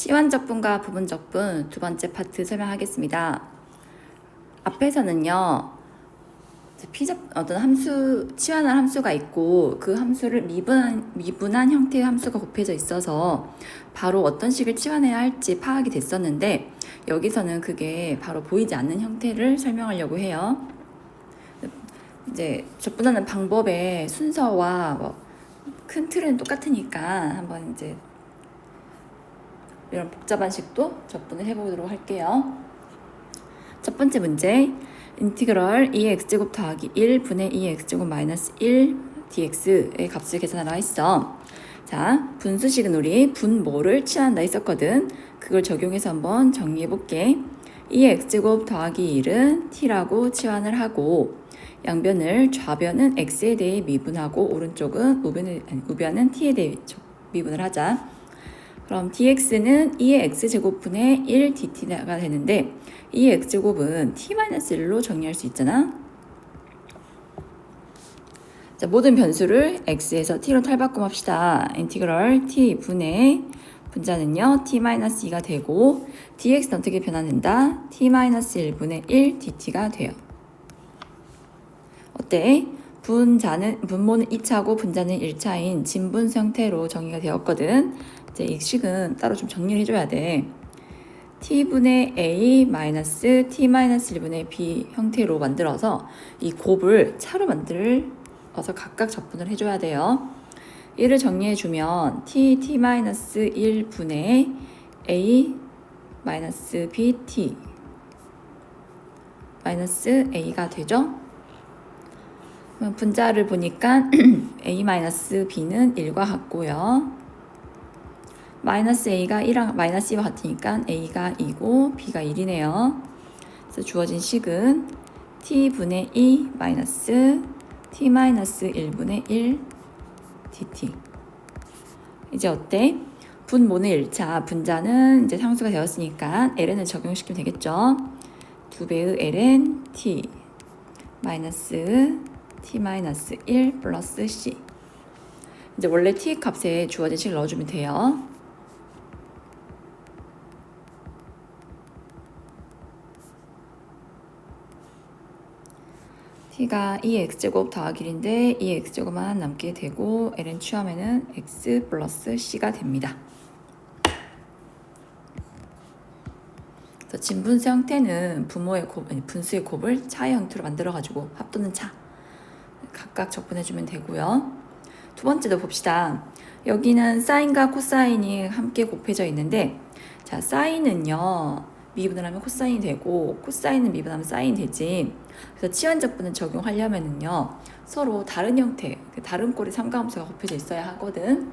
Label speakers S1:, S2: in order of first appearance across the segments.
S1: 치환적분과 부분적분 두 번째 파트 설명하겠습니다. 앞에서는요, 어떤 함수, 치환한 함수가 있고 그 함수를 미분한 형태의 함수가 곱해져 있어서 바로 어떤 식을 치환해야 할지 파악이 됐었는데, 여기서는 그게 바로 보이지 않는 형태를 설명하려고 해요. 이제 적분하는 방법의 순서와 큰 틀은 똑같으니까 한번 이제 이런 복잡한 식도 접근을 해보도록 할게요. 첫 번째 문제, 인티그럴 2의 x제곱 더하기 1 분의 2의 x제곱 마이너스 1 dx의 값을 계산하라 했어. 자, 분수식은 우리 분모를 치환한다 했었거든. 그걸 적용해서 한번 정리해 볼게. 2의 x제곱 더하기 1은 t라고 치환을 하고, 양변을 좌변은 x에 대해 미분하고 오른쪽은 우변은 t에 대해 미분을 하자. 그럼 dx는 2의 x제곱분의 1 dt가 되는데, 2의 x제곱은 t-1로 정리할 수 있잖아. 자, 모든 변수를 x에서 t로 탈바꿈합시다. 인티그럴 t분의 분자는요 t-2가 되고, dx는 어떻게 변화된다? t-1분의 1 dt가 돼요. 어때? 분모는 2차고 분자는 1차인 진분수 형태로 정의가 되었거든. 이제 이 식은 따로 좀 정리를 해줘야 돼. t분의 a 마이너스 t-1분의 b 형태로 만들어서 이 곱을 차로 만들어서 각각 적분을 해줘야 돼요. 얘를 정리해주면 t-1분의 a 마이너스 bt 마이너스 a가 되죠. 분자를 보니까 a-b는 1과 같고요. 마이너스 a가 1랑 마이너스 2와 같으니까 a가 2고 b가 1이네요. 그래서 주어진 식은 t분의 2 마이너스 t-1분의 1 dt. 이제 어때? 분모는 1차, 분자는 이제 상수가 되었으니까 ln을 적용시키면 되겠죠. 2배의 ln t 마이너스 t-1 플러스 c. 이제 원래 t 값에 주어진 식을 넣어주면 돼요. t가 2의 x제곱 더하기 1인데 2의 x제곱만 남게 되고, ln 취하면은 x 플러스 c가 됩니다. 그래서 진분수 형태는 분수의 곱을 차의 형태로 만들어가지고 합도는 차 각각 적분해주면 되고요. 두 번째도 봅시다. 여기는 사인과 코사인이 함께 곱해져 있는데, 자, 사인은요 미분을 하면 코사인이 되고 코사인은 미분하면 사인이 되지. 그래서 치환적분을 적용하려면은요 서로 다른 형태, 다른 꼴의 삼각함수가 곱해져 있어야 하거든.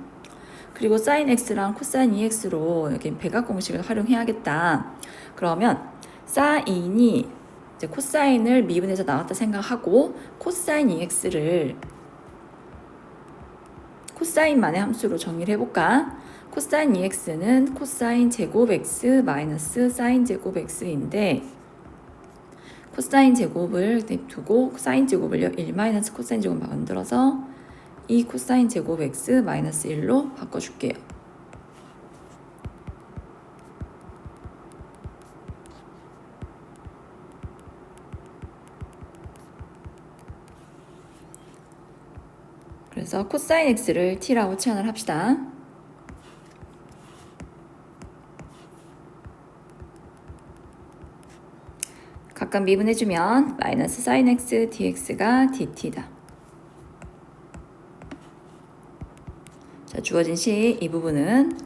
S1: 그리고 사인 x랑 코사인 2x로 여기 배각 공식을 활용해야겠다. 그러면 사인이 이제 코사인을 미분해서 나왔다 생각하고, 코사인 2x를 코사인만의 함수로 정리를 해볼까? 코사인 2x는 코사인 제곱 x 마이너스 사인 제곱 x인데, 코사인 제곱을 두고 사인 제곱을 1 마이너스 코사인 제곱 만들어서 이 코사인 제곱 x 마이너스 1로 바꿔줄게요. 그래서 코사인 x를 t라고 치환을 합시다. 각각 미분해주면 마이너스 사인 x dx가 dt다. 자, 주어진 식 이 부분은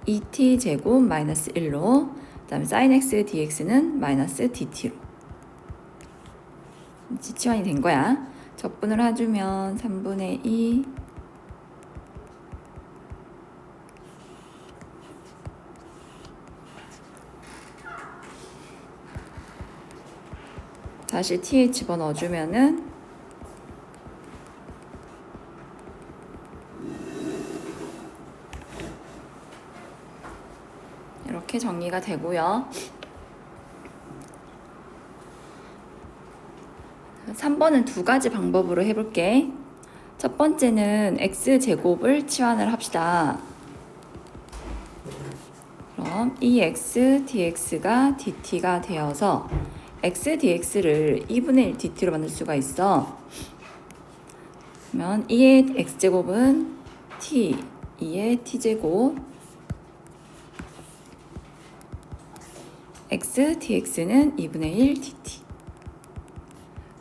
S1: 2t 제곱 마이너스 1로, 그 다음에 사인 x dx는 마이너스 dt로 치환이 된 거야. 적분을 해주면 3분의 2 다시 t에 집어넣어주면은 이렇게 정리가 되고요. 3번은 두 가지 방법으로 해볼게. 첫 번째는 x제곱을 치환을 합시다. 그럼 이 x dx가 dt가 되어서 x dx를 2분의 1 dt로 만들 수가 있어. 그러면 2의 x제곱은 t, 2의 t제곱, x dx는 2분의 1 dt.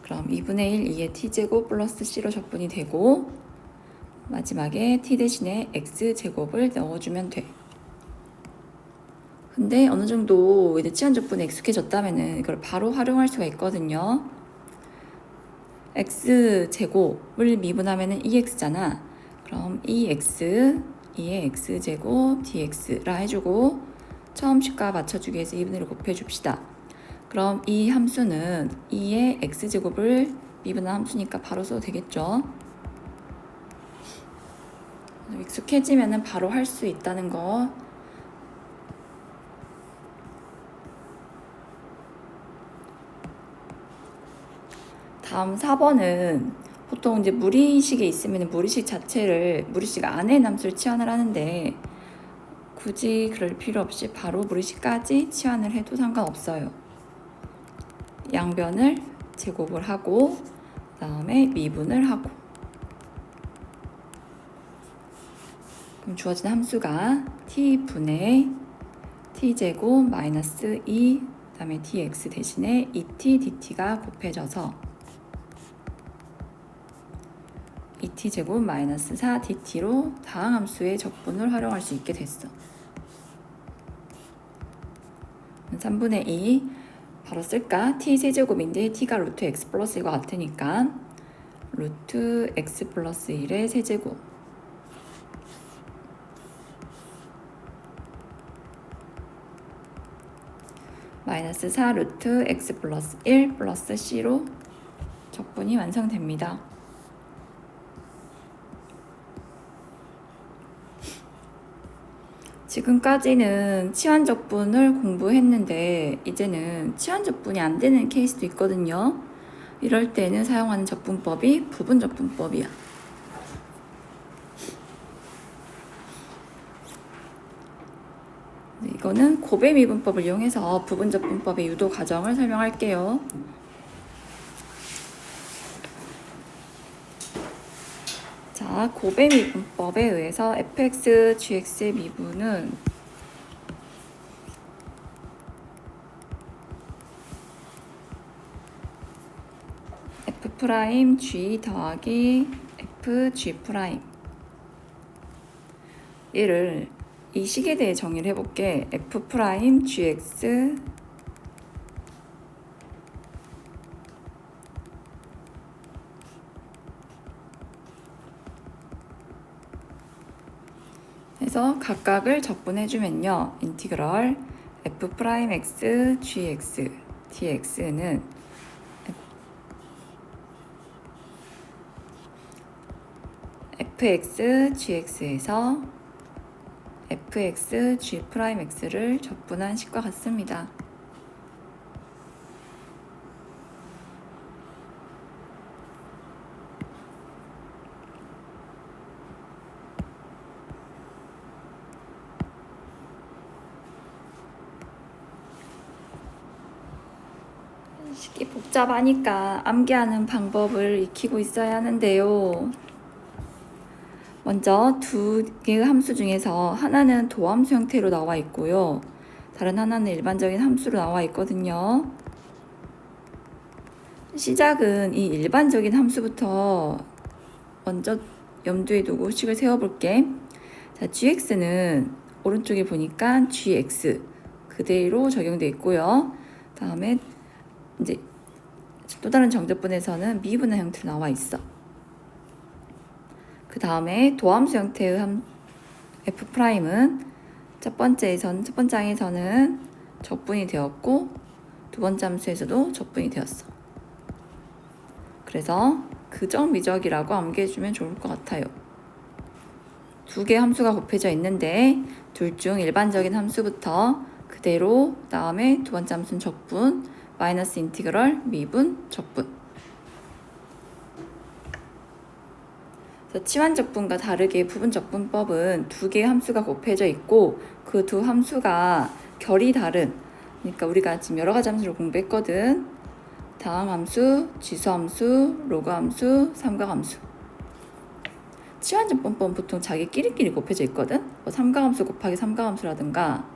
S1: 그럼 2분의 1 2의 t제곱 플러스 c로 적분이 되고 마지막에 t 대신에 x제곱을 넣어주면 돼. 근데 어느 정도 이제 치환적분에 익숙해졌다면은 이걸 바로 활용할 수가 있거든요. x제곱을 미분하면은 2x잖아. 그럼 2x, 2의 x제곱 dx라 해주고 처음 식과 맞춰주기 위해서 2분의 1을 곱해줍시다. 그럼 이 함수는 2의 x제곱을 미분한 함수니까 바로 써도 되겠죠. 익숙해지면 바로 할 수 있다는 거. 다음 4번은 보통 이제 무리식에 있으면 무리식 자체를 무리식 안에 함수를 치환을 하는데 굳이 그럴 필요 없이 바로 무리식까지 치환을 해도 상관없어요. 양변을 제곱을 하고 그다음에 미분을 하고 그럼 주어진 함수가 t분의 t제곱 마이너스 2 그다음에 dx 대신에 2t dt가 곱해져서 2t제곱 마이너스 4 dt로 다항 함수의 적분을 활용할 수 있게 됐어. 3분의 2 바로 쓸까? t 세제곱인데 t가 루트 x 플러스 1과 같으니까 루트 x 플러스 1의 세제곱 마이너스 4 루트 x 플러스 1 플러스 c로 적분이 완성됩니다. 지금까지는 치환적분을 공부했는데 이제는 치환적분이 안 되는 케이스도 있거든요. 이럴 때는 사용하는 적분법이 부분적분법이야. 이거는 곱의 미분법을 이용해서 부분적분법의 유도 과정을 설명할게요. 자, 곱의 미분법에 의해서 fx, gx의 미분은 f'g 더하기 fg'. 얘를 이 식에 대해 정의를 해볼게. f'gx 해서 각각을 적분해주면요. 인티그럴 f'x gx dx는 fx gx에서 fx g'x를 적분한 식과 같습니다. 식이 복잡하니까 암기하는 방법을 익히고 있어야 하는데요. 먼저 두 개의 함수 중에서 하나는 도함수 형태로 나와 있고요. 다른 하나는 일반적인 함수로 나와 있거든요. 시작은 이 일반적인 함수부터 먼저 염두에 두고 식을 세워볼게. 자, gx는 오른쪽에 보니까 gx 그대로 적용되어 있고요. 다음에 이제 또 다른 정적분에서는 미분한 형태로 나와 있어. 그 다음에 도함수 형태의 f'은 첫 번째 항에서는 적분이 되었고 두 번째 함수에서도 적분이 되었어. 그래서 그정미적이라고 암기해주면 좋을 것 같아요. 두 개의 함수가 곱해져 있는데 둘 중 일반적인 함수부터 그대로 다음에 두 번째 함수는 적분 마이너스 인티그럴 미분 적분. 그래서 치환적분과 다르게 부분적분법은 두 개의 함수가 곱해져 있고 그 두 함수가 결이 다른, 그러니까 우리가 지금 여러 가지 함수를 공부했거든. 다항함수, 지수함수, 로그함수, 삼각함수. 치환적분법은 보통 자기끼리끼리 곱해져 있거든. 뭐 삼각함수 곱하기 삼각함수라든가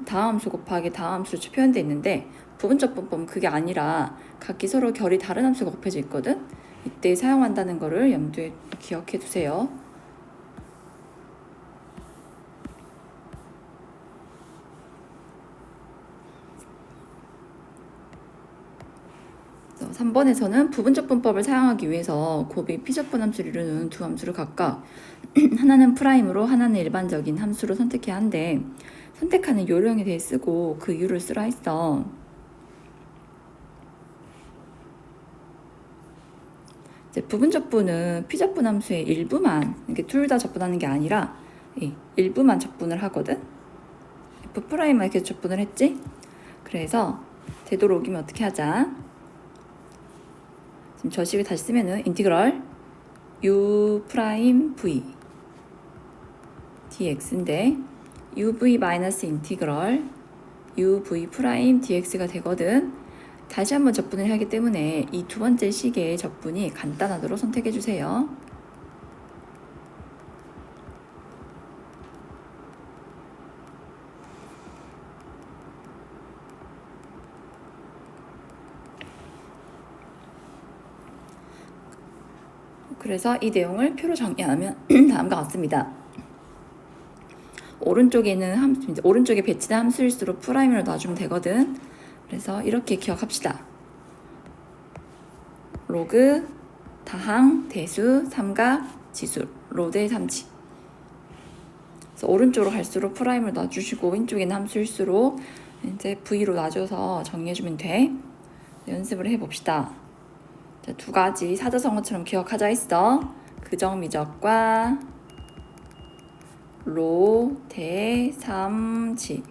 S1: 다항함수 곱하기 다항함수로 표현되어 있는데 부분적분법은 그게 아니라 각기 서로 결이 다른 함수가 곱해져 있거든. 이때 사용한다는 거를 염두에 기억해 두세요. 3번에서는 부분적분법을 사용하기 위해서 곱이 피적분 함수를 이루는 두 함수를 각각 하나는 프라임으로 하나는 일반적인 함수로 선택해야 한대. 선택하는 요령에 대해 쓰고 그 이유를 쓰라 했어. 이제 부분적분은 피적분 함수의 일부만, 이렇게 둘 다 적분하는 게 아니라 일부만 적분을 하거든. F'만 이렇게 적분을 했지? 그래서 되도록이면 어떻게 하자? 지금 저 식을 다시 쓰면은 인티그럴 u 프라임 v dx인데 uv 마이너스 인티그럴 uv 프라임 dx가 되거든. 다시 한번 적분을 해야 하기 때문에 이 두 번째 식의 적분이 간단하도록 선택해 주세요. 그래서 이 내용을 표로 정리하면 다음과 같습니다. 오른쪽에는 함수, 오른쪽에 배치된 함수일수록 프라임으로 놔주면 되거든. 그래서 이렇게 기억합시다. 로그, 다항, 대수, 삼각, 지수, 로드의 삼지. 그래서 오른쪽으로 갈수록 프라임을 놔주시고 왼쪽에는 함수일수록 이제 V로 놔줘서 정리해주면 돼. 연습을 해봅시다. 자, 두 가지 사자성어처럼 기억하자 했어. 그정 미적과 로, 대, 삼지.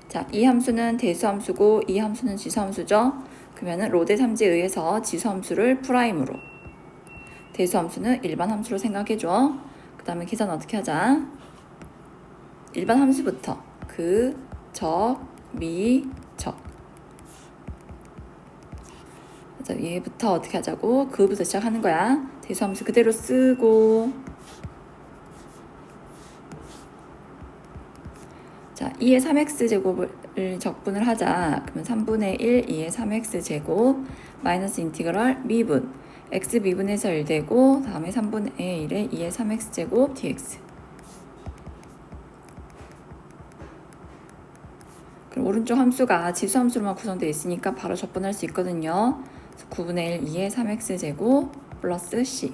S1: 자, 이 함수는 대수함수고 이 함수는 지수함수죠. 그러면은 로, 대, 삼지에 의해서 지수함수를 프라임으로, 대수함수는 일반 함수로 생각해줘. 그 다음에 계산 어떻게 하자? 일반 함수부터 그, 적, 미, 적. 그래서 얘부터 어떻게 하자고? 그부터 시작하는 거야. 대수함수 그대로 쓰고, 자, 2의 3x제곱을 적분을 하자. 그러면 3분의 1, 2의 3x제곱 마이너스 인티그럴 미분 x 미분에서 1 되고 다음에 3분의 1에 2의 3x제곱 dx. 그럼 오른쪽 함수가 지수함수로만 구성되어 있으니까 바로 적분할 수 있거든요. 9분의 1, 2의 3x제곱 플러스 c.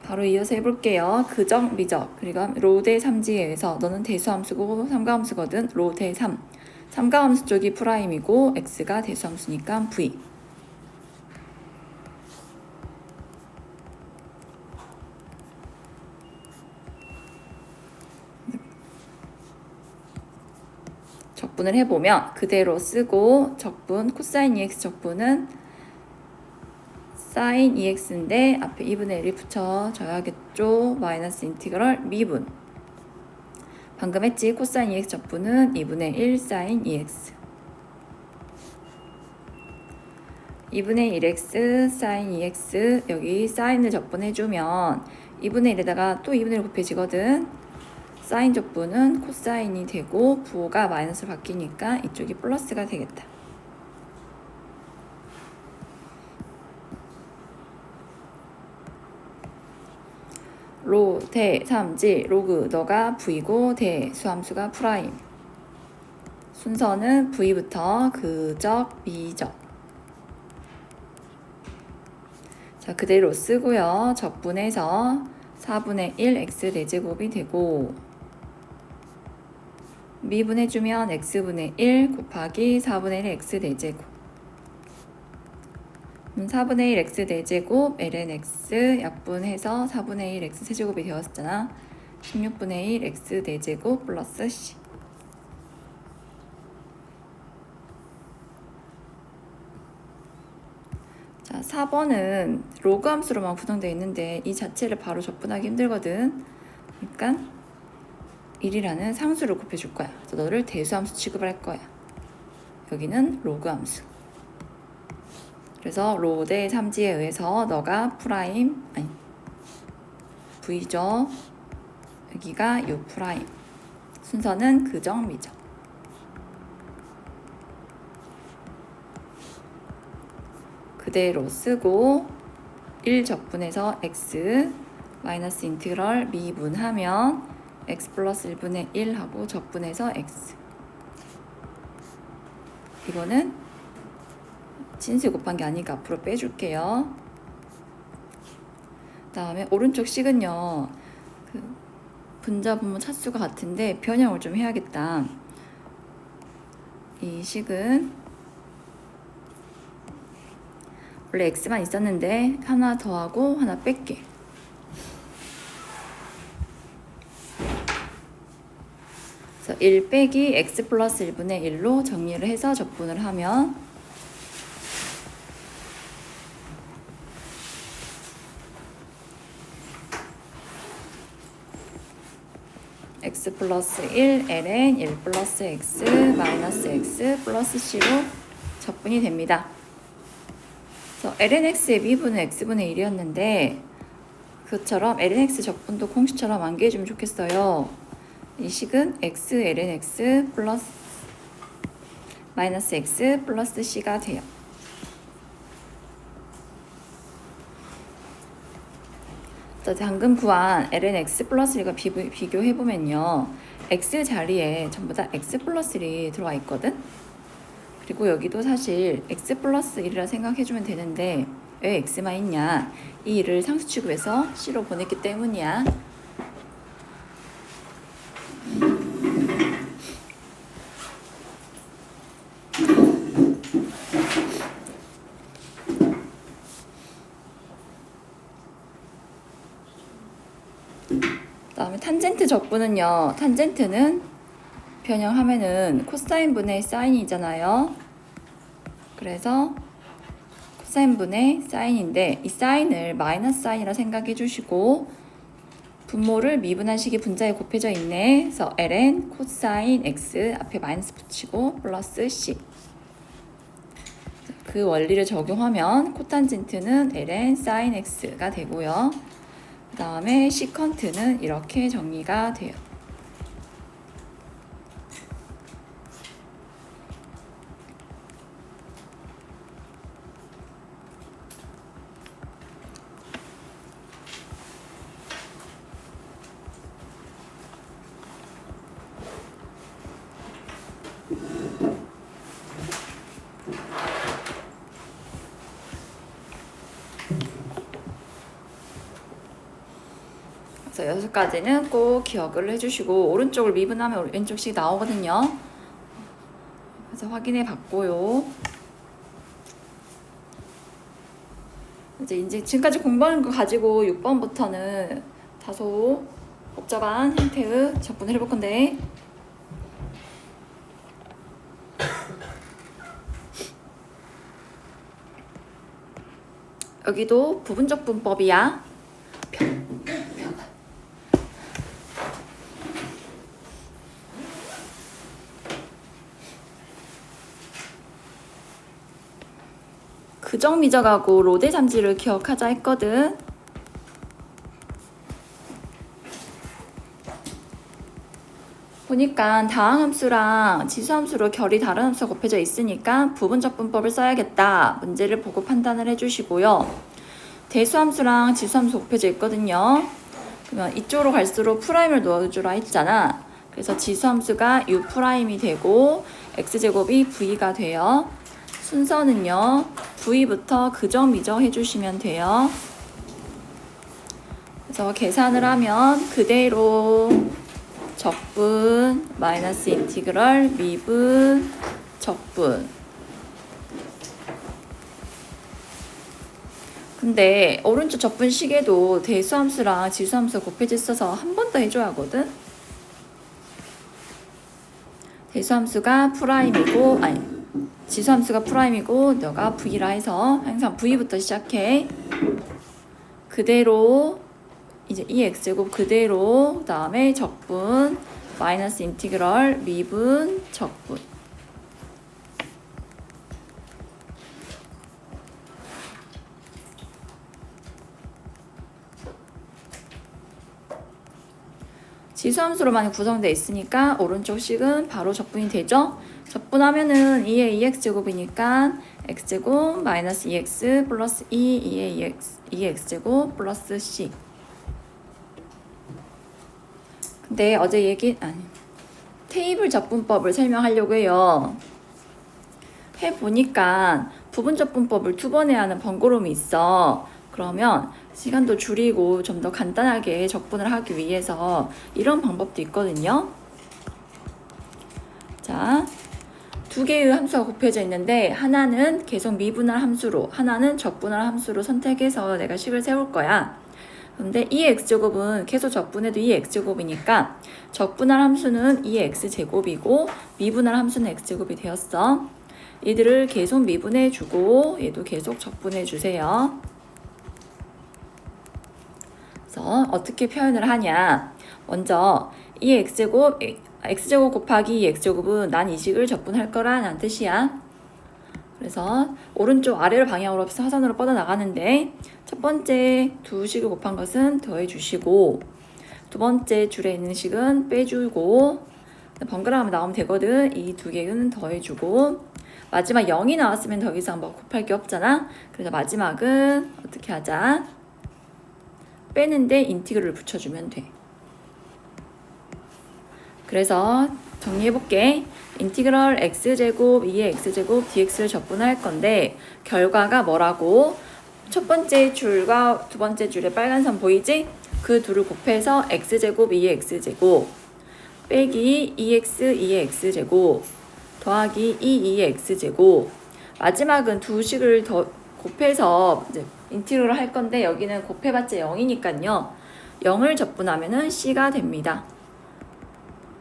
S1: 바로 이어서 해볼게요. 그적, 미적, 그리고 로, 대, 삼지에 의해서 너는 대수함수고 삼각함수거든. 로, 대, 3. 삼각함수 쪽이 프라임이고 x가 대수함수니까 v. 적분을 해보면 그대로 쓰고 적분 코사인 2x 적분은 사인 2x인데 앞에 2분의 1이 붙여져야겠죠. 마이너스 인티그럴 미분. 방금 했지. 코사인 2x 적분은 2분의 1 사인 2x. 2분의 1x 사인 2x 여기 사인을 적분해주면 2분의 1에다가 또 2분의 1 곱해지거든. 사인 적분은 코사인이 되고 부호가 마이너스로 바뀌니까 이쪽이 플러스가 되겠다. 로, 대, 삼지, 로그 너가 v고 대, 수함수가 프라임. 순서는 v부터 그적, 미적. 자, 그대로 쓰고요. 적분해서 4분의 1 x 대제곱이 되고 미분해주면 x분의 1 곱하기 4분의 1 x 대제곱. 4분의 1 x 대제곱 ln x 약분해서 4분의 1 x 세제곱이 되었잖아. 16분의 1 x 대제곱 플러스 c. 4번은 로그 함수로만 구성되어 있는데 이 자체를 바로 접근하기 힘들거든. 그러니까 1이라는 상수를 곱해줄 거야. 그래서 너를 대수함수 취급을 할 거야. 여기는 로그 함수. 그래서 로 대 삼지에 의해서 너가 프라임, 아니 V죠. 여기가 U 프라임. 순서는 그정, 미정. 그대로 쓰고 1 적분해서 x 마이너스 인티그럴 미분하면 x 플러스 1분의 1 하고 적분해서 x. 이거는 진수 곱한 게 아니니까 앞으로 빼줄게요. 그 다음에 오른쪽 식은요, 그 분자 분모 차수가 같은데 변형을 좀 해야겠다. 이 식은 원래 x만 있었는데 하나 더하고 하나 뺄게. 그래서 1 빼기 x 플러스 1분의 1로 정리를 해서 적분을 하면 x 플러스 1 ln 1 플러스 x 마이너스 x 플러스 c로 적분이 됩니다. 그래서 ln x의 미분은 x분의 1이었는데 그처럼 ln x 적분도 공식처럼 암기해주면 좋겠어요. 이 식은 x ln x 플러스 마이너스 x 플러스 c가 돼요. 방금 구한 ln x 플러스 1과 비교해보면요, x 자리에 전부 다 x 플러스 1이 들어와 있거든. 그리고 여기도 사실 x 플러스 1이라 생각해주면 되는데 왜 x만 있냐, 이 1을 상수 취급해서 c로 보냈기 때문이야. 그다음에 탄젠트 적분은요, 탄젠트는 변형하면은 코사인 분의 사인이잖아요. 그래서 코사인 분의 사인인데 이 사인을 마이너스 사인이라 생각해 주시고 분모를 미분한 식이 분자에 곱해져 있네. 그래서 ln 코사인 x 앞에 마이너스 붙이고 플러스 c. 그 원리를 적용하면 코탄젠트는 ln 사인 x가 되고요. 그 다음에 시컨트는 이렇게 정리가 돼요. 그래서 6가지는 꼭 기억을 해주시고 오른쪽을 미분하면 왼쪽씩 나오거든요. 그래서 확인해 봤고요. 이제 지금까지 공부하는 거 가지고 6번부터는 다소 복잡한 형태의 적분을 해볼 건데, 여기도 부분적 분법이야. 그정 미적하고 로대 잠지를 기억하자 했거든. 보니까 다항함수랑 지수함수로 결이 다른 함수가 곱해져 있으니까 부분적 분법을 써야겠다. 문제를 보고 판단을 해주시고요. 대수함수랑 지수함수 곱해져 있거든요. 그러면 이쪽으로 갈수록 프라임을 넣어주라 했잖아. 그래서 지수함수가 u 프라임이 되고 x제곱이 v가 돼요. 순서는요, v부터 그정 미적 해주시면 돼요. 그래서 계산을 하면 그대로 적분 마이너스 인티그럴 미분 적분. 근데 오른쪽 적분식에도 대수함수랑 지수함수 곱해져 있어서 한 번 더 해줘야 하거든. 대수함수가 프라임이고, 아니 지수함수가 프라임이고 너가 V라 해서 항상 V부터 시작해. 그대로 이제 이 x제곱 그대로 그 다음에 적분 마이너스 인티그럴 미분 적분. 지수함수로만 구성되어 있으니까 오른쪽 식은 바로 적분이 되죠. 적분하면은 2의 2x제곱이니까 x제곱 마이너스 2x 플러스 2의 2x제곱 플러스 c. 근데 어제 테이블 적분법을 설명하려고 해요. 해보니까 부분적분법을 2번 해야 하는 번거로움이 있어. 그러면 시간도 줄이고 좀 더 간단하게 적분을 하기 위해서 이런 방법도 있거든요. 자, 두 개의 함수가 곱해져 있는데 하나는 계속 미분할 함수로, 하나는 적분할 함수로 선택해서 내가 식을 세울 거야. 근데 2의 x제곱은 계속 적분해도 2의 x제곱이니까 적분할 함수는 2의 x제곱이고 미분할 함수는 x제곱이 되었어. 얘들을 계속 미분해주고 얘도 계속 적분해주세요. 그래서 어떻게 표현을 하냐. 먼저 2의 x제곱, x제곱 곱하기 2의 x제곱은 난 이 식을 적분할 거라는 뜻이야. 그래서 오른쪽 아래로 방향으로 사선으로 뻗어나가는데 첫 번째 두 식을 곱한 것은 더해주시고 두 번째 줄에 있는 식은 빼주고 번갈아가면 나오면 되거든. 이 두 개는 더해주고 마지막 0이 나왔으면 더 이상 뭐 곱할 게 없잖아. 그래서 마지막은 어떻게 하자. 빼는데 인티그럴을 붙여주면 돼. 그래서 정리해볼게. 인티그럴 x제곱 2의 x제곱 dx를 적분할 건데 결과가 뭐라고? 첫 번째 줄과 두 번째 줄에 빨간 선 보이지? 그 둘을 곱해서 x제곱 2의 x제곱 빼기 2x 2의 x제곱 더하기 2의 x제곱 마지막은 두 식을 더 곱해서 이제 인티그럴 할 건데 여기는 곱해봤자 0이니까요. 0을 적분하면은 c가 됩니다.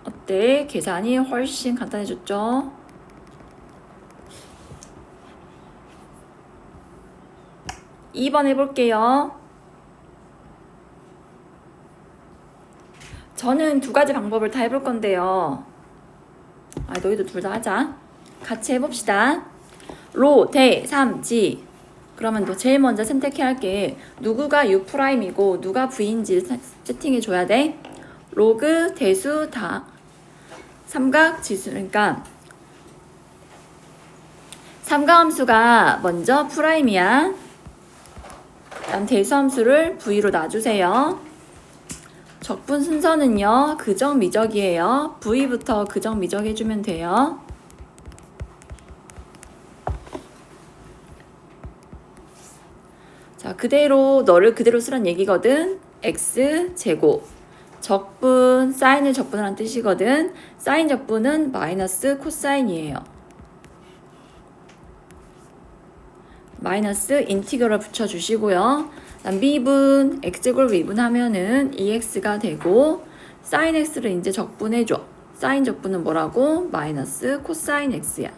S1: 어때? 계산이 훨씬 간단해졌죠? (2번) 해볼게요. 저는 두 가지 방법을 다 해볼 건데요. 너희도 둘 다 하자. 같이 해봅시다. 로, 대, 삼, 지. 그러면 너 제일 먼저 선택해야 할 게 누구가 U'이고 누가 V인지 세팅해줘야 돼. 로그, 대수, 다. 삼각, 지수. 그러니까 삼각함수가 먼저 프라임이야. 그다음 대수함수를 V로 놔주세요. 적분 순서는요. 그정, 미적이에요. V부터 그정, 미적 해주면 돼요. 자, 그대로 너를 그대로 쓰란 얘기거든. x제곱 적분, 사인을 적분하는 뜻이거든. 사인 적분은 마이너스 코사인이에요. 마이너스 인티그럴 붙여주시고요. 미분, x제곱을 미분하면은 2x가 되고 사인 x를 이제 적분해줘. 사인 적분은 뭐라고? 마이너스 코사인 x야.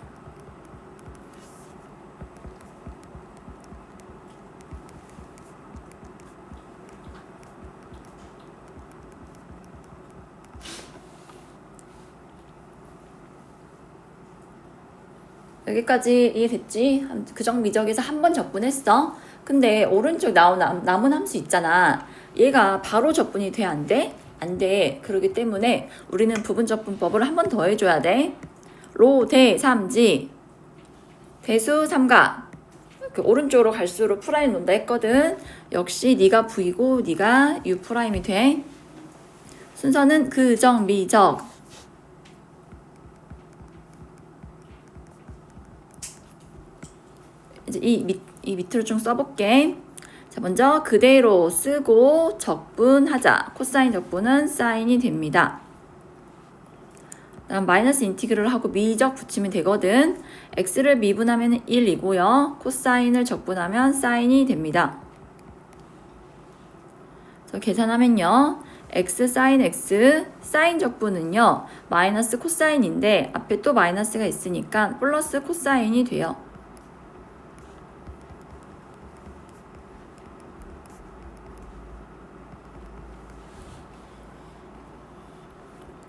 S1: 여기까지 이해됐지? 그정 미적에서 한 번 적분했어. 근데 오른쪽 남은 함수 있잖아. 얘가 바로 적분이 돼? 안 돼? 안 돼. 그렇기 때문에 우리는 부분적분법을 한 번 더 해줘야 돼. 로, 대, 삼지. 대수, 삼각. 오른쪽으로 갈수록 프라임 논다 했거든. 역시 네가 V고 네가 U 프라임이 돼. 순서는 그정, 미적. 이제 이 밑으로 좀 써볼게. 자, 먼저 그대로 쓰고 적분하자. 코사인 적분은 사인이 됩니다. 다음 마이너스 인티그럴을 하고 미적 붙이면 되거든. x를 미분하면 1이고요. 코사인을 적분하면 사인이 됩니다. 그래서 계산하면요. x 사인 x 사인 적분은요 마이너스 코사인인데 앞에 또 마이너스가 있으니까 플러스 코사인이 돼요.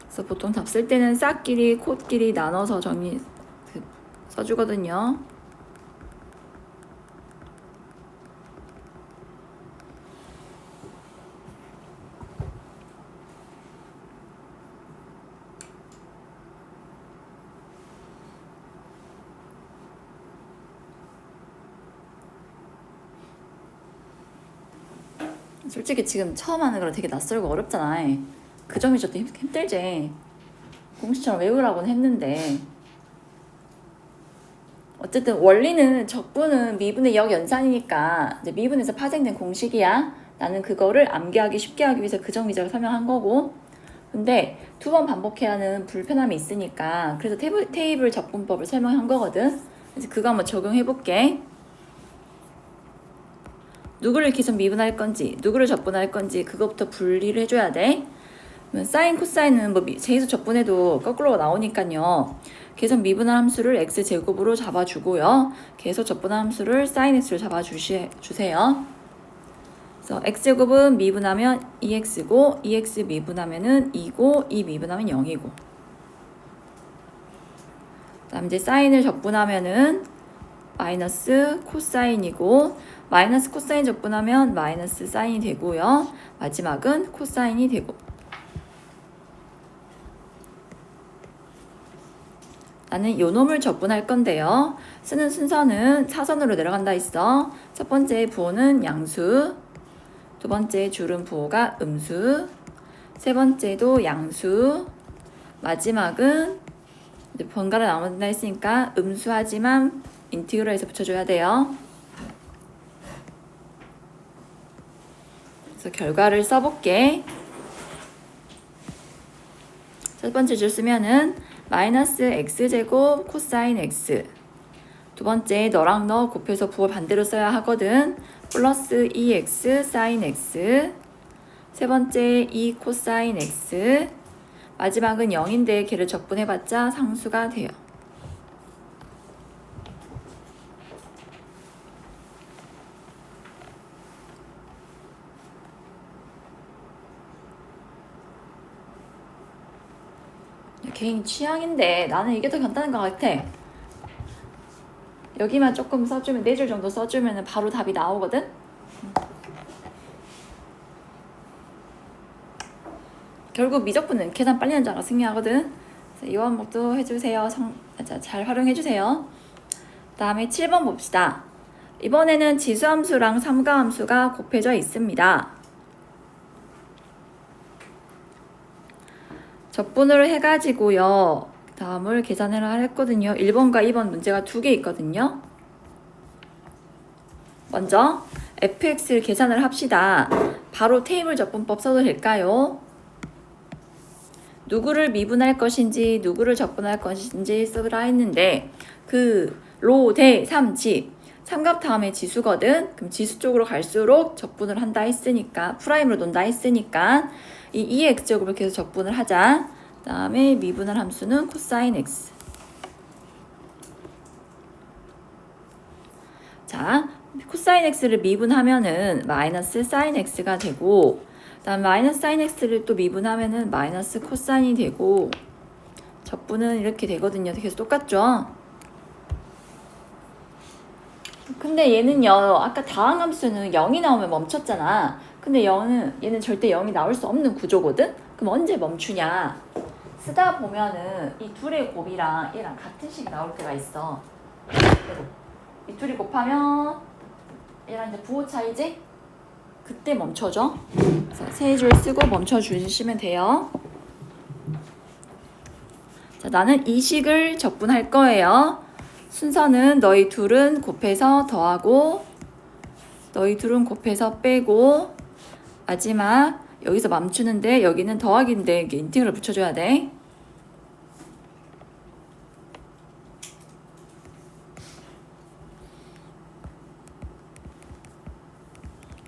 S1: 그래서 보통 답 쓸 때는 싹끼리 콧끼리 나눠서 써주거든요. 솔직히 지금 처음 하는 거라 되게 낯설고 어렵잖아. 그 점이 좀 힘들지. 공식처럼 외우라고는 했는데 어쨌든 원리는 적분은 미분의 역연산이니까 이제 미분에서 파생된 공식이야. 나는 그거를 암기하기 쉽게 하기 위해서 그정미적을 설명한 거고, 근데 2번 반복해야 하는 불편함이 있으니까 그래서 테이블 적분법을 설명한 거거든. 그래서 그거 한번 적용해 볼게. 누구를 계속 미분할 건지 누구를 적분할 건지 그것부터 분리를 해줘야 돼. 사인 코사인은 뭐 제수 적분해도 거꾸로 나오니까요. 계속 미분할 함수를 x제곱으로 잡아주고요. 계속 적분할 함수를 sin x로 잡아주세요. 그래서 x제곱은 미분하면 2x고 2x 미분하면은 2고 2 미분하면 0이고, 그 다음 이제 사인을 적분하면은 마이너스 코사인이고, 마이너스 코사인 적분하면 마이너스 사인이 되고요. 마지막은 코사인이 되고. 나는 요 놈을 적분할 건데요. 쓰는 순서는 사선으로 내려간다 했어. 첫 번째 부호는 양수, 두 번째 줄은 부호가 음수, 세 번째도 양수, 마지막은 이제 번갈아 나온다 했으니까 음수하지만 인티그럴에서 붙여줘야 돼요. 그래서 결과를 써볼게. 첫 번째 줄 쓰면은 마이너스 x제곱 코사인 x, 두 번째 너랑 너 곱해서 부호 반대로 써야 하거든. 플러스 2x 사인 x, 세 번째 2 코사인 x, 마지막은 0인데 걔를 적분해봤자 상수가 돼요. 개인 취향인데 나는 이게 더 간단한 것 같아. 여기만 조금 써주면 4줄 정도 써주면 바로 답이 나오거든. 결국 미적분은 계산 빨리 하는 자가 승리하거든. 이 항목도 해주세요. 잘 활용해주세요. 그 다음에 7번 봅시다. 이번에는 지수함수랑 삼가함수가 곱해져 있습니다. 적분을 해가지고요. 다음을 계산을 했거든요. 1번과 2번 문제가 2개 있거든요. 먼저 fx를 계산을 합시다. 바로 테이블 적분법 써도 될까요? 누구를 미분할 것인지 누구를 적분할 것인지 쓰라 했는데 그 로, 대, 삼, 지 삼각 다음에 지수거든. 그럼 지수 쪽으로 갈수록 적분을 한다 했으니까 프라임으로 논다 했으니까 이 2x제곱을 계속 적분을 하자. 그 다음에 미분할 함수는 코사인 x. 자, 코사인 x를 미분하면은 마이너스 사인 x가 되고, 그 다음 마이너스 사인 x를 또 미분하면은 마이너스 코사인이 되고, 적분은 이렇게 되거든요. 계속 똑같죠? 근데 얘는요, 아까 다항함수는 0이 나오면 멈췄잖아. 근데 얘는 절대 0이 나올 수 없는 구조거든? 그럼 언제 멈추냐? 쓰다 보면은 이 둘의 곱이랑 얘랑 같은 식이 나올 때가 있어. 이 둘이 곱하면 얘랑 이제 부호 차이지? 그때 멈춰줘. 그래서 세 줄 쓰고 멈춰주시면 돼요. 자, 나는 이 식을 적분할 거예요. 순서는 너희 둘은 곱해서 더하고, 너희 둘은 곱해서 빼고, 마지막 여기서 멈추는데 여기는 더하기인데 이게 인티그럴 붙여줘야 돼.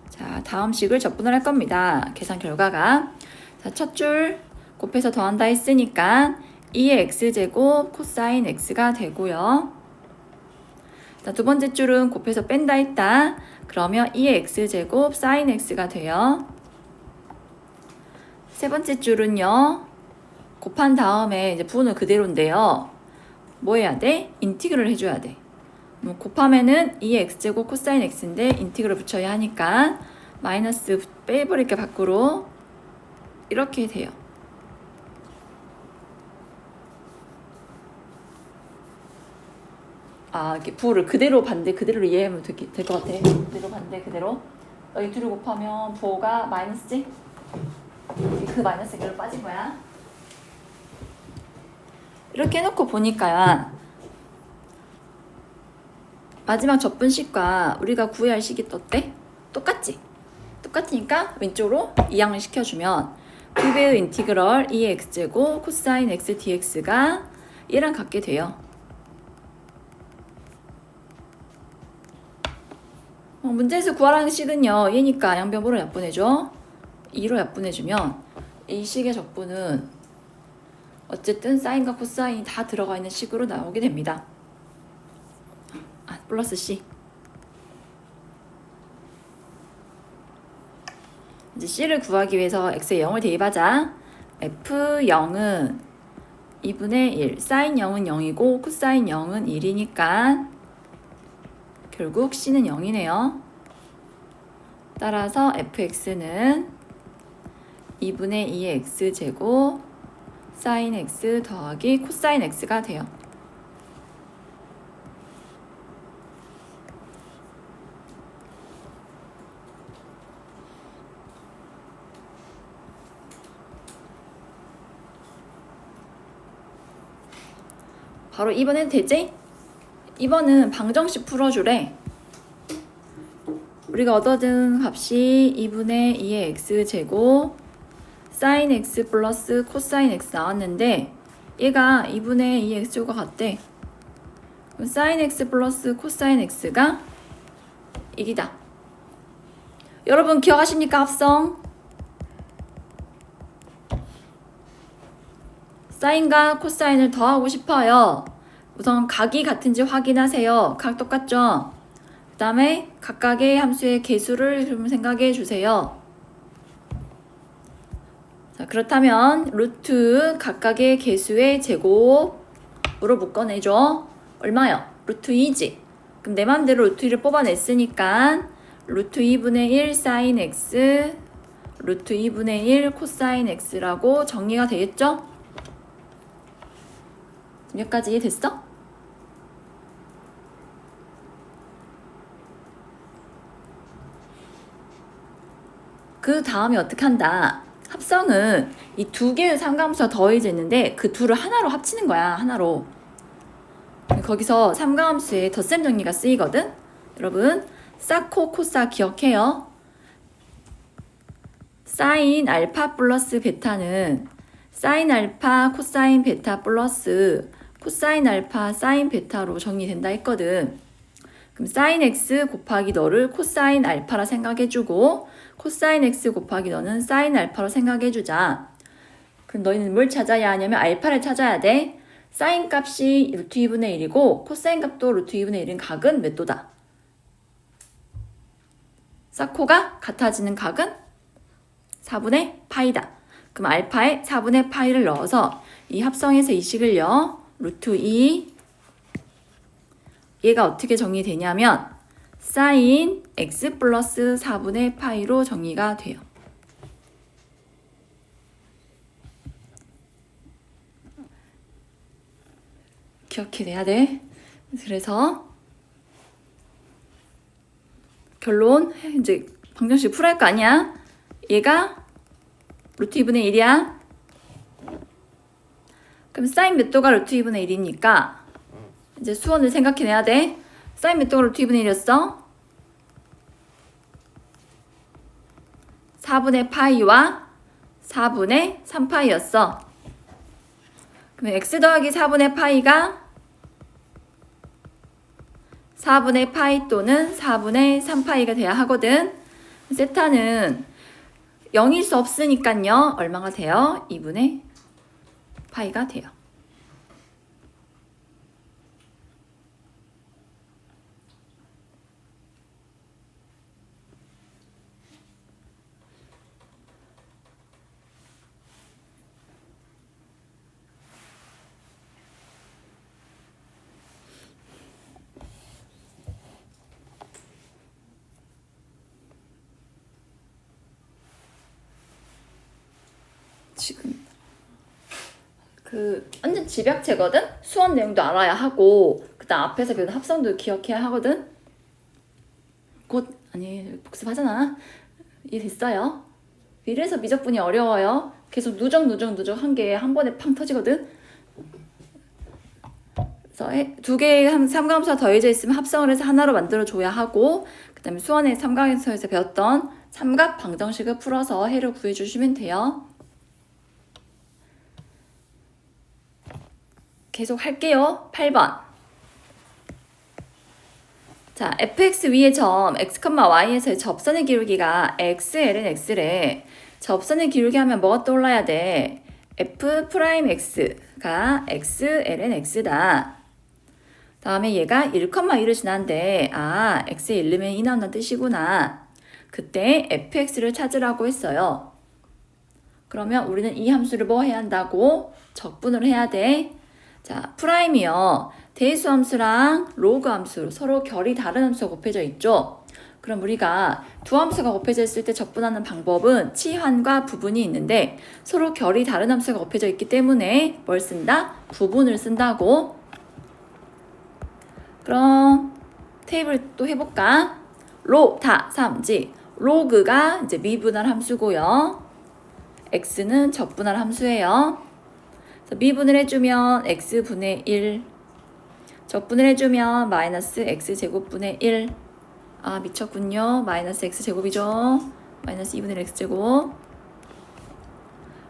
S1: 자, 다음 식을 적분을 할 겁니다. 계산 결과가 자, 첫 줄 곱해서 더한다 했으니까 2의 x제곱 코사인 x가 되고요. 자, 두 번째 줄은 곱해서 뺀다 했다. 그러면 2의 x제곱 사인 x가 돼요. 세 번째 줄은요. 곱한 다음에 이제 부호는 그대로인데요. 뭐 해야 돼? 인티그를 해줘야 돼. 곱하면은 2의 x제곱 코사인 x인데 인티그를 붙여야 하니까 마이너스 빼버릴게 밖으로 이렇게 돼요. 이렇게 부호를 그대로 반대 그대로 이해하면 될 것 같아. 그대로 반대 그대로. 여기 둘을 곱하면 부호가 마이너스지? 그 마이너스 여기로 빠진 거야. 이렇게 해놓고 보니까 마지막 접분식과 우리가 구해야 할 식이 어때? 똑같지? 똑같으니까 왼쪽으로 이항을 시켜주면 그배의 인티그럴 2의 x제곱 코사인 x dx가 얘랑 같게 돼요. 문제에서 구하라는 식은요. 얘니까 양변으로 약분해줘. 2로 약분해주면 이 식의 적분은 어쨌든 사인과 코사인이 다 들어가 있는 식으로 나오게 됩니다. 플러스 C. 이제 C를 구하기 위해서 X에 0을 대입하자. F0은 2분의 1, 사인 0은 0이고 코사인 0은 1이니까 결국 C는 0이네요. 따라서 fx는 2분의 2의 x제곱 사인 x 더하기 코사인 x가 돼요. 바로 2번 해도 되지? 2번은 방정식 풀어주래. 우리가 얻어든 값이 2분의 2의 x제곱 사인 x 플러스 코사인 x 나왔는데 얘가 2분의 2의 x제곱과 같대. 그럼 사인 x 플러스 코사인 x가 이기다. 여러분 기억하십니까? 합성 사인과 코사인을 더하고 싶어요. 우선 각이 같은지 확인하세요. 각 똑같죠? 그 다음에 각각의 함수의 개수를 좀 생각해 주세요. 자, 그렇다면 루트 각각의 개수의 제곱으로 묶어내죠. 얼마요? 루트 2지. 그럼 내 맘대로 루트 2를 뽑아냈으니까 루트 2분의 1 사인 x 루트 2분의 1 코사인 x라고 정리가 되겠죠? 여기까지 이해됐어? 그 다음에 어떻게 한다? 합성은 이 두 개의 삼각함수가 더해지는데 그 둘을 하나로 합치는 거야. 하나로. 거기서 삼각함수에 덧셈 정리가 쓰이거든. 여러분 사코 코사 기억해요. 사인 알파 플러스 베타는 사인 알파 코사인 베타 플러스 코사인 알파 사인 베타로 정리된다 했거든. 그럼 사인 x 곱하기 너를 코사인 알파라 생각해주고 코사인 x 곱하기 너는 사인 알파로 생각해주자. 그럼 너희는 뭘 찾아야 하냐면 알파를 찾아야 돼. 사인 값이 루트 2분의 1이고 코사인 값도 루트 2분의 1인 각은 몇 도다? 사코가 같아지는 각은 4분의 파이다. 그럼 알파에 4분의 파이를 넣어서 이 합성해서 이 식을요. 루트 2 얘가 어떻게 정리되냐면 사인 x 플러스 4분의 파이로 정리가 돼요. 기억해내야 돼. 그래서 결론 이제 방정식 풀어야 할 거 아니야. 얘가 루트 2분의 1이야. 그럼 사인 몇 도가 루트 2분의 1이니까 이제 수원을 생각해내야 돼. 사인 몇 도가 루트 2분의 1이었어? 4분의 파이와 4분의 3파이였어. 그럼 x 더하기 4분의 파이가 4분의 파이 또는 4분의 3파이가 돼야 하거든. 세타는 0일 수 없으니까요. 얼마가 돼요? 2분의 파이가 돼요. 지금 완전 집약체거든? 수원 내용도 알아야 하고 그다음 앞에서 배운 합성도 기억해야 하거든? 복습하잖아. 이해됐어요? 이래서 미적분이 어려워요. 계속 누적 한 개 한 번에 팡 터지거든? 그래서 두 개의 삼각함수가 더해져 있으면 합성을 해서 하나로 만들어줘야 하고 그 다음에 수원의 삼각함수에서 배웠던 삼각 방정식을 풀어서 해를 구해주시면 돼요. 계속 할게요. 8번. 자, fx 위의 점 x, y에서의 접선의 기울기가 xln x래. 접선의 기울기 하면 뭐가 떠올라야 돼? f'x가 xln x다. 다음에 얘가 1,2를 지난데 x에 1르면 2 나온다는 뜻이구나. 그때 fx를 찾으라고 했어요. 그러면 우리는 이 함수를 뭐 해야 한다고? 적분을 해야 돼. 자, 프라임이요. 대수 함수랑 로그 함수 서로 결이 다른 함수가 곱해져 있죠. 그럼 우리가 두 함수가 곱해져 있을 때 적분하는 방법은 치환과 부분이 있는데 서로 결이 다른 함수가 곱해져 있기 때문에 뭘 쓴다? 부분을 쓴다고. 그럼 테이블 또 해볼까? 다 삼지. 로그가 이제 미분할 함수고요. x는 적분할 함수예요. 그래서 미분을 해주면 x분의 1, 적분을 해주면 마이너스 x제곱분의 1. 미쳤군요. 마이너스 x제곱이죠. 마이너스 2분의 x제곱.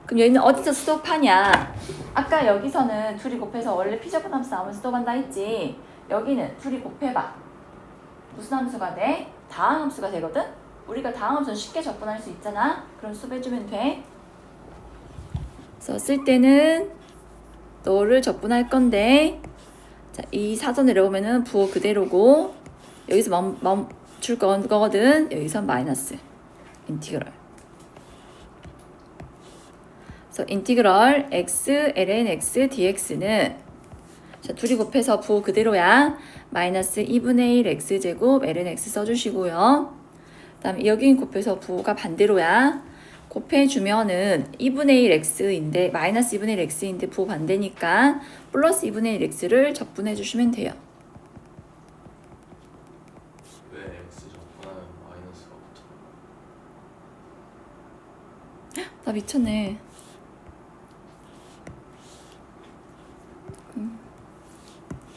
S1: 그럼 여기는 어디서 수업하냐? 아까 여기서는 둘이 곱해서 원래 피적분 함수 나오면 수업한다 했지. 여기는 둘이 곱해봐. 무슨 함수가 돼? 다항 함수가 되거든? 우리가 다항 함수는 쉽게 적분할 수 있잖아. 그럼 수업해주면 돼. 그래서 쓸 때는 너를 적분할 건데 자, 이 사선 내려오면은 부호 그대로고 여기서 멈출 거거든. 여기서 마이너스 인티그럴. 그래서 인티그럴 x ln x dx는 자, 둘이 곱해서 부호 그대로야. 마이너스 2분의 1 x제곱 ln x 써주시고요. 그 다음에 여기 곱해서 부호가 반대로야. 곱해주면은 2분의 1 x인데 마이너스 2분의 1 x인데 부호 반대니까 플러스 2분의 1 x를 적분해주시면 돼요.
S2: 왜 x 적분하면 마이너스가 붙어?
S1: 나 미쳤네.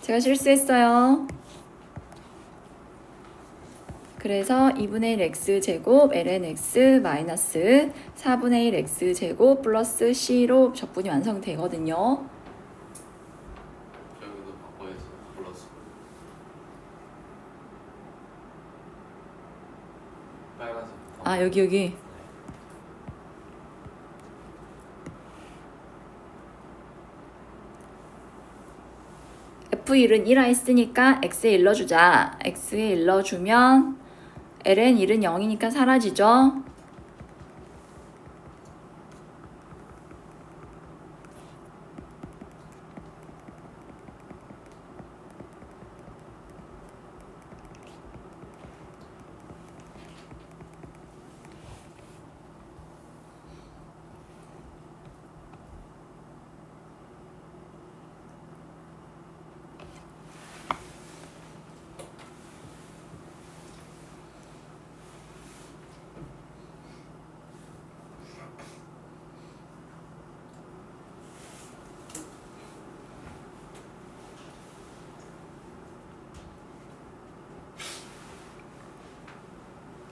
S1: 제가 실수했어요. 그래서 2분의 1 x제곱 ln x 마이너스 4분의 1 x제곱 플러스 c로 적분이 완성되거든요.
S2: 여기도 바꿔야지. 플러스 빨간색.
S1: 여기 F1은 1화 했으니까 X에 일러주자. X에 일러주면 ln 1은 0이니까 사라지죠.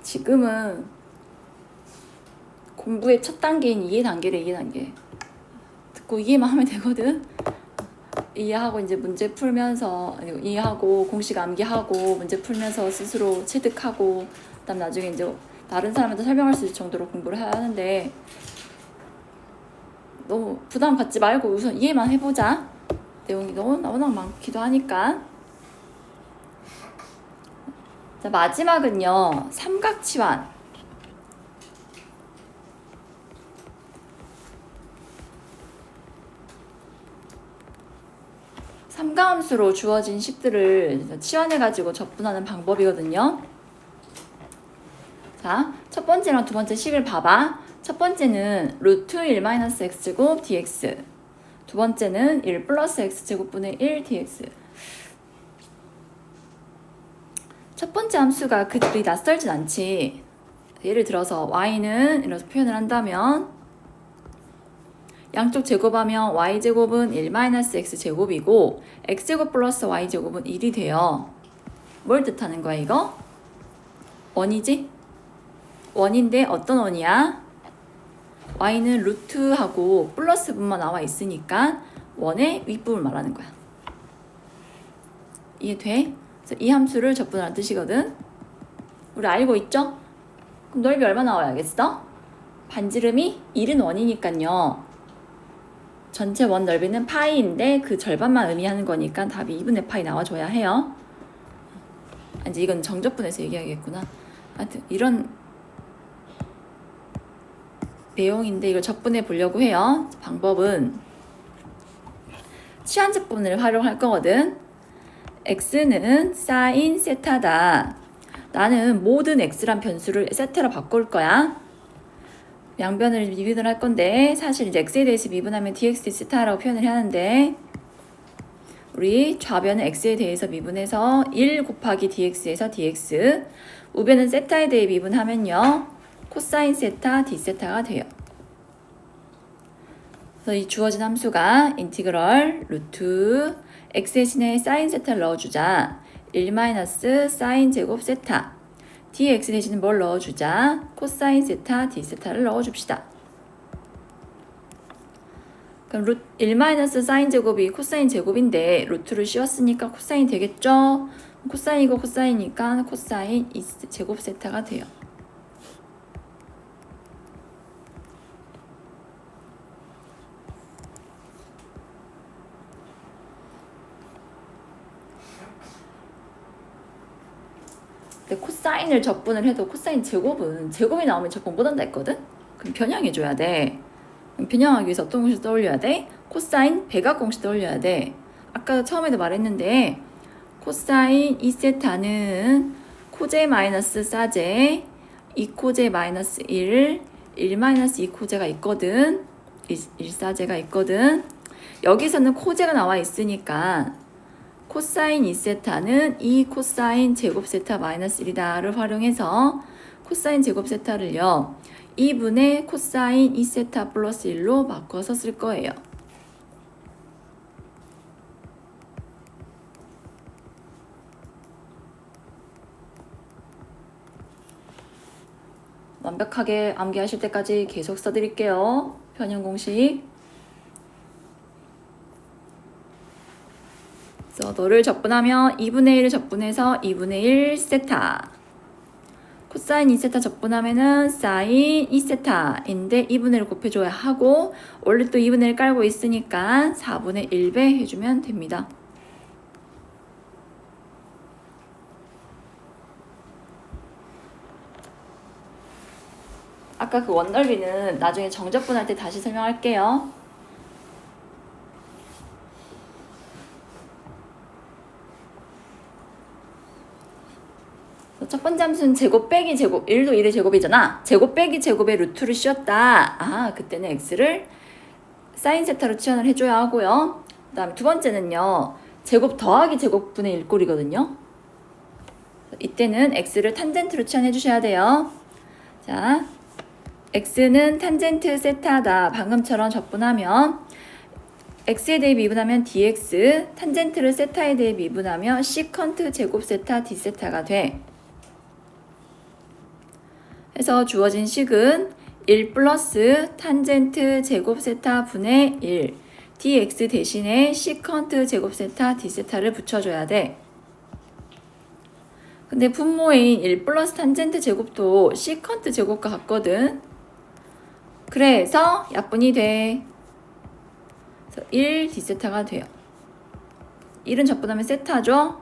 S1: 지금은 공부의 첫 단계인 이해 단계래. 듣고 이해만 하면 되거든. 이해하고 이제 문제 풀면서 이해하고 공식 암기하고 문제 풀면서 스스로 체득하고 그다음 나중에 이제 다른 사람한테 설명할 수 있을 정도로 공부를 해야 하는데 너무 부담 갖지 말고 우선 이해만 해보자. 내용이 너무나 많기도 하니까. 자, 마지막은요. 삼각치환. 삼가함수로 주어진 식들을 치환해가지고 접분하는 방법이거든요. 자, 첫 번째랑 두 번째 식을 봐봐. 첫 번째는 루트 1-x제곱 dx. 두 번째는 1 플러스 x제곱분의 1 dx. 첫 번째 함수가 그 둘이 낯설진 않지. 예를 들어서 y는 이렇게 표현을 한다면 양쪽 제곱하면 y제곱은 1-x제곱이고 x제곱 플러스 y제곱은 1이 돼요. 뭘 뜻하는 거야 이거? 원이지? 원인데 어떤 원이야? y는 루트하고 플러스 분만 나와 있으니까 원의 윗부분을 말하는 거야. 이해돼? 그래서 이 함수를 접분하는 뜻이거든. 우리 알고 있죠? 그럼 넓이 얼마 나와야겠어? 반지름이 1은 원이니까요. 전체 원 넓이는 파이인데 그 절반만 의미하는 거니까 답이 2분의 파이 나와줘야 해요. 이제 이건 정적분에서 얘기하겠구나. 하여튼 이런 내용인데 이걸 적분해 보려고 해요. 방법은 치환적분을 활용할 거거든. x는 사인 세타다. 나는 모든 x란 변수를 세타로 바꿀 거야. 양변을 미분을 할 건데 사실 이제 x에 대해서 미분하면 dx 세타라고 표현을 해야 하는데 우리 좌변은 x에 대해서 미분해서 1 곱하기 dx에서 dx, 우변은 세타에 대해 미분하면요 코사인 세타 d 세타가 돼요. 그래서 이 주어진 함수가 인티그럴 루트 x 대신에 사인 세타를 넣어주자. 1 사인 제곱 세타. dx 대신에 뭘 넣어주자. 코사인 세타 d 세타를 넣어줍시다. 그럼 1 사인 제곱이 코사인 제곱인데 루트를 씌웠으니까 코사인 되겠죠? 코사인이고 코사인이니까 코사인 2 제곱 세타가 돼요. 근데 코사인을 적분을 해도 코사인 제곱은 제곱이 나오면 적분 못한다 했거든? 그럼 변형해줘야 돼. 그럼 변형하기 위해서 어떤 공식 떠올려야 돼? 코사인 배각 공식 떠올려야 돼. 아까 처음에도 말했는데 코사인 2세타는 코제 마이너스 사제 2코제 마이너스 1 2코제가 있거든. 1사제가 있거든. 여기서는 코제가 나와 있으니까 코사인 2세타는 2 코사인 제곱 세타 마이너스 1이다를 활용해서 코사인 제곱 세타를요 2분의 코사인 2세타 플러스 1로 바꿔서 쓸 거예요. 완벽하게 암기하실 때까지 계속 써드릴게요. 변형 공식. 그래서 너를 적분하면 2분의 1을 적분해서 2분의 1 세타. 코사인 2세타 적분하면은 사인 2세타인데 2분의 1 곱해줘야 하고 원래 또 2분의 1 깔고 있으니까 4분의 1배 해주면 됩니다. 아까 그 원넓이는 나중에 정적분할 때 다시 설명할게요. 첫 번째 함수는 제곱 빼기 제곱 1도 1의 제곱이잖아. 제곱 빼기 제곱의 루트를 씌웠다. 아, 그때는 x를 사인 세타로 치환을 해줘야 하고요. 그 다음에 두 번째는요. 제곱 더하기 제곱분의 1꼴이거든요. 이때는 x를 탄젠트로 치환해 주셔야 돼요. 자, x는 탄젠트 세타다. 방금처럼 적분하면 x에 대해 미분하면 dx, 탄젠트를 세타에 대해 미분하면 시컨트 제곱 세타 d 세타가 돼. 해서 주어진 식은 1 플러스 탄젠트 제곱 세타 분의 1 dx 대신에 시컨트 제곱 세타 d 세타를 붙여줘야 돼. 근데 분모인 1 플러스 탄젠트 제곱도 시컨트 제곱과 같거든. 그래서 약분이 돼. 그래서 1 D세타가 돼요. 1은 적분하면 세타죠.